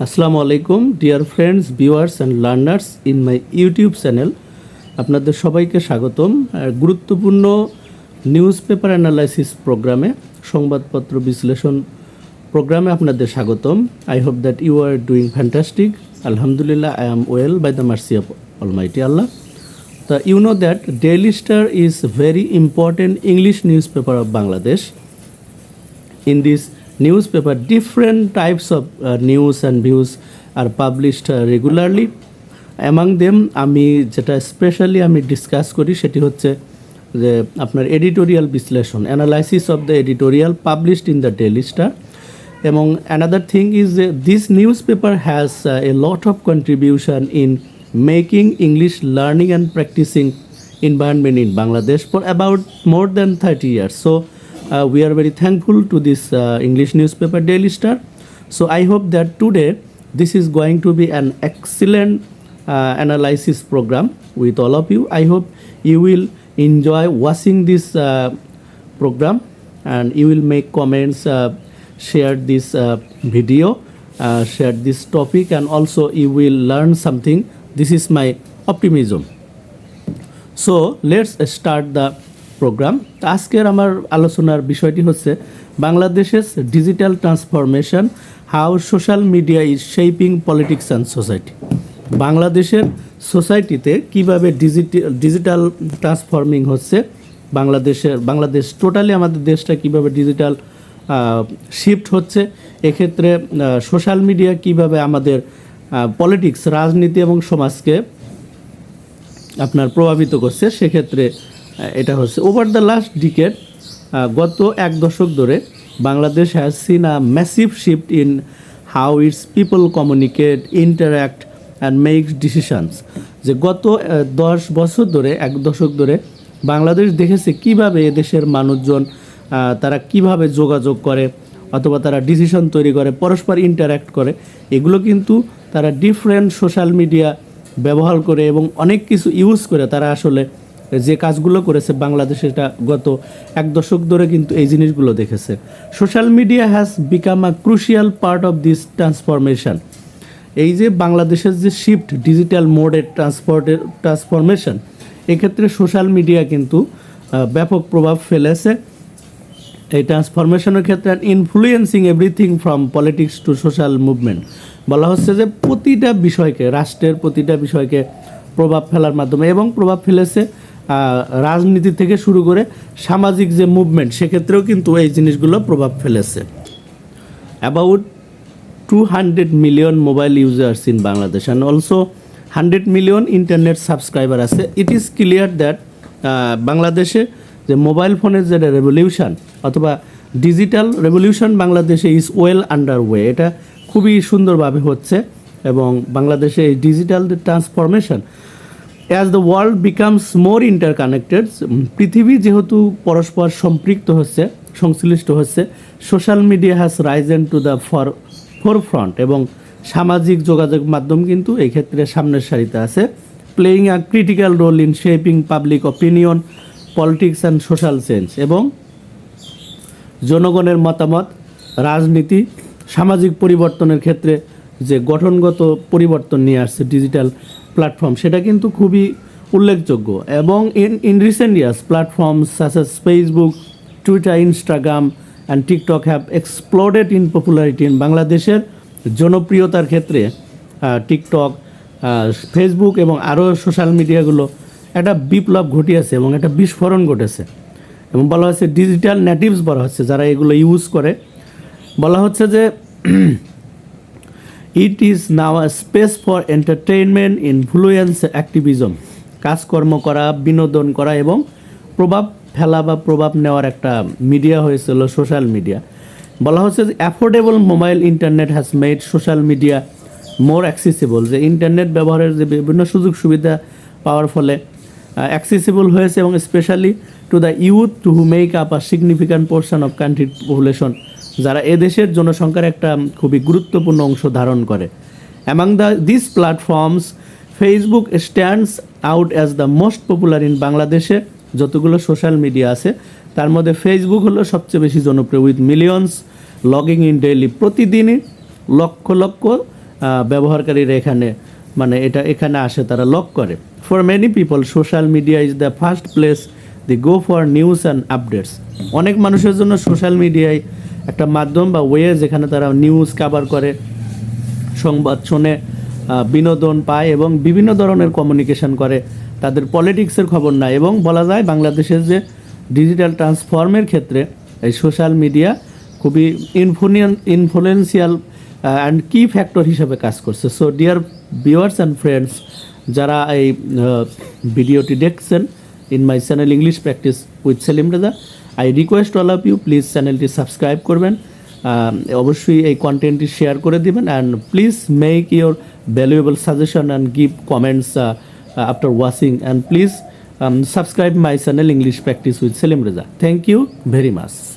আসসালামু আলাইকুম dear friends viewers and learners in my YouTube channel. আপনাদের সবাইকে স্বাগতম। গুরুত্বপূর্ণ নিউজ পেপার অ্যানালাইসিস প্রোগ্রামে, সংবাদপত্র বিশ্লেষণ প্রোগ্রামে আপনাদের স্বাগতম। I hope that you are doing fantastic. আলহামদুলিল্লাহ, I am well by the mercy of Almighty Allah. You know that Daily Star is very important English newspaper of Bangladesh. In this newspaper, different types of news and views are published regularly. Among them আমি যেটা specially আমি discuss করি সেটি হচ্ছে যে আপনার editorial বিশ্লেষণ, analysis of the editorial published in the Daily Star. এবং another thing is this newspaper has a lot of contribution in making English learning and practicing environment in Bangladesh for about more than 30 years. So we are very thankful to this English newspaper Daily Star. So I hope that today this is going to be an excellent analysis program with all of you. I hope you will enjoy watching this program and you will make comments, share this video, share this topic, and also you will learn something. This is my optimism. So let's start the program. আজকের আমার আলোচনার বিষয়টি হচ্ছে বাংলাদেশের digital transformation, how social media is shaping politics and society. বাংলাদেশের সোসাইটিতে কীভাবে digital transforming হচ্ছে, বাংলাদেশ টোটালি আমাদের দেশটা কীভাবে ডিজিটাল শিফট হচ্ছে, এক্ষেত্রে সোশ্যাল মিডিয়া কীভাবে আমাদের পলিটিক্স, রাজনীতি এবং সমাজকে আপনার প্রভাবিত করছে, সেক্ষেত্রে এটা হচ্ছে ওভার দ্য লাস্ট ডিকেড, গত এক দশক ধরে Bangladesh has seen a massive shift in how its people communicate, interact and makes decisions. যে গত 10 বছর ধরে, এক দশক ধরে বাংলাদেশ দেখেছে কিভাবে এদেশের মানুষজন তারা কিভাবে যোগাযোগ করে অথবা তারা ডিসিশন তৈরি করে, পরস্পর ইন্টারাক্ট করে। এগুলো কিন্তু তারা ডিফারেন্ট সোশ্যাল মিডিয়া ব্যবহার করে এবং অনেক কিছু ইউজ করে তারা আসলে যে কাজগুলো করেছে বাংলাদেশে, এটা গত এক দশক ধরে কিন্তু এই জিনিসগুলো দেখেছে। Social media has become a crucial part of this transformation. এই যে বাংলাদেশের যে শিফট, ডিজিটাল মোডের ট্রান্সফরমেশন, এক্ষেত্রে সোশ্যাল মিডিয়া কিন্তু ব্যাপক প্রভাব ফেলেছে এই ট্রান্সফরমেশনের ক্ষেত্রে। Influencing everything from politics to social movement. বলা হচ্ছে যে প্রতিটা বিষয়কে, রাষ্ট্রের প্রতিটা বিষয়কে প্রভাব ফেলার মাধ্যমে, এবং প্রভাব ফেলেছে রাজনীতি থেকে শুরু করে সামাজিক যে মুভমেন্ট, সেক্ষেত্রেও কিন্তু এই জিনিসগুলো প্রভাব ফেলেছে। About 200 million mobile users in Bangladesh and also 100 million internet subscriber আছে। ইট ইজ ক্লিয়ার দ্যাট বাংলাদেশে যে মোবাইল ফোনের যে রেভলিউশন অথবা ডিজিটাল রেভলিউশন বাংলাদেশে ইজ ওয়েল আন্ডার ওয়ে। এটা খুবই সুন্দরভাবে হচ্ছে এবং বাংলাদেশে এই digital transformation, as the world becomes more interconnected, পৃথিবী যেহেতু পরস্পর সম্পৃক্ত হচ্ছে, সংশ্লিষ্ট হচ্ছে, social media has risen to the forefront, এবং সামাজিক যোগাযোগ মাধ্যম কিন্তু এই ক্ষেত্রে সামনের সারিতে আছে, playing a critical role in shaping public opinion, politics and social change. এবং জনগণের মতামত, রাজনীতি, সামাজিক পরিবর্তনের ক্ষেত্রে যে গঠনগত পরিবর্তন নিয়ে আসছে ডিজিটাল প্ল্যাটফর্ম, সেটা কিন্তু খুবই উল্লেখযোগ্য। এবং in recent years platforms such as Facebook, Twitter, Instagram and TikTok have exploded in popularity. বাংলাদেশের জনপ্রিয়তার ক্ষেত্রে টিকটক, ফেসবুক এবং আরও সোশ্যাল মিডিয়াগুলো একটা বিপ্লব ঘটিয়েছে এবং একটা বিস্ফোরণ ঘটেছে। এবং বলা হচ্ছে ডিজিটাল নেটিভস বলা হচ্ছে যারা এগুলো ইউজ করে। বলা হচ্ছে যে it is now a space for entertainment, influence, activism. কাজকর্ম করা, বিনোদন করা এবং প্রভাব ফেলা বা প্রভাব নেওয়ার একটা মিডিয়া হয়েছিল সোশ্যাল মিডিয়া। বলা হচ্ছে যে affordable mobile internet has made social media more accessible. যে ইন্টারনেট ব্যবহারের যে বিভিন্ন সুযোগ সুবিধা পাওয়ার ফলে অ্যাক্সেসিবল হয়েছে, এবং specially to the youth to who make up a significant portion of কান্ট্রির পপুলেশন, যারা এদেশের জনসংখ্যার একটা খুবই গুরুত্বপূর্ণ অংশ ধারণ করে। Among this platforms, Facebook stands out as the most popular in বাংলাদেশে। যতগুলো সোশ্যাল মিডিয়া আছে তার মধ্যে ফেসবুক হলো সবচেয়ে বেশি জনপ্রিয়, with millions logging in daily. প্রতিদিনই লক্ষ লক্ষ ব্যবহারকারীরা এখানে মানে এখানে আসে, তারা লক করে। For many people social media is the first place the go for news and updates. অনেক মানুষের জন্য সোশ্যাল মিডিয়ায় একটা মাধ্যম বা ওয়ে যেখানে তারা নিউজ কভার করে, সংবাদ শোনে, বিনোদন পায় এবং বিভিন্ন ধরনের কমিউনিকেশন করে। তাদের পলিটিক্সের খবর নাই, এবং বলা যায় বাংলাদেশের যে ডিজিটাল ট্রান্সফর্মের ক্ষেত্রে এই সোশ্যাল মিডিয়া খুবই ইনফ্লুয়েন্সিয়াল অ্যান্ড কি ফ্যাক্টর হিসেবে কাজ করছে। So dear viewers and friends, যারা এই ভিডিওটি দেখছেন in my channel English practice with Selim Reza, I request all of you please চ্যানেলটি সাবস্ক্রাইব করবেন, অবশ্যই এই কন্টেন্টটি শেয়ার করে দিবেন, and please make your valuable suggestion and give comments after watching, and please subscribe my channel English Practice with Selim Reza. Thank you very much.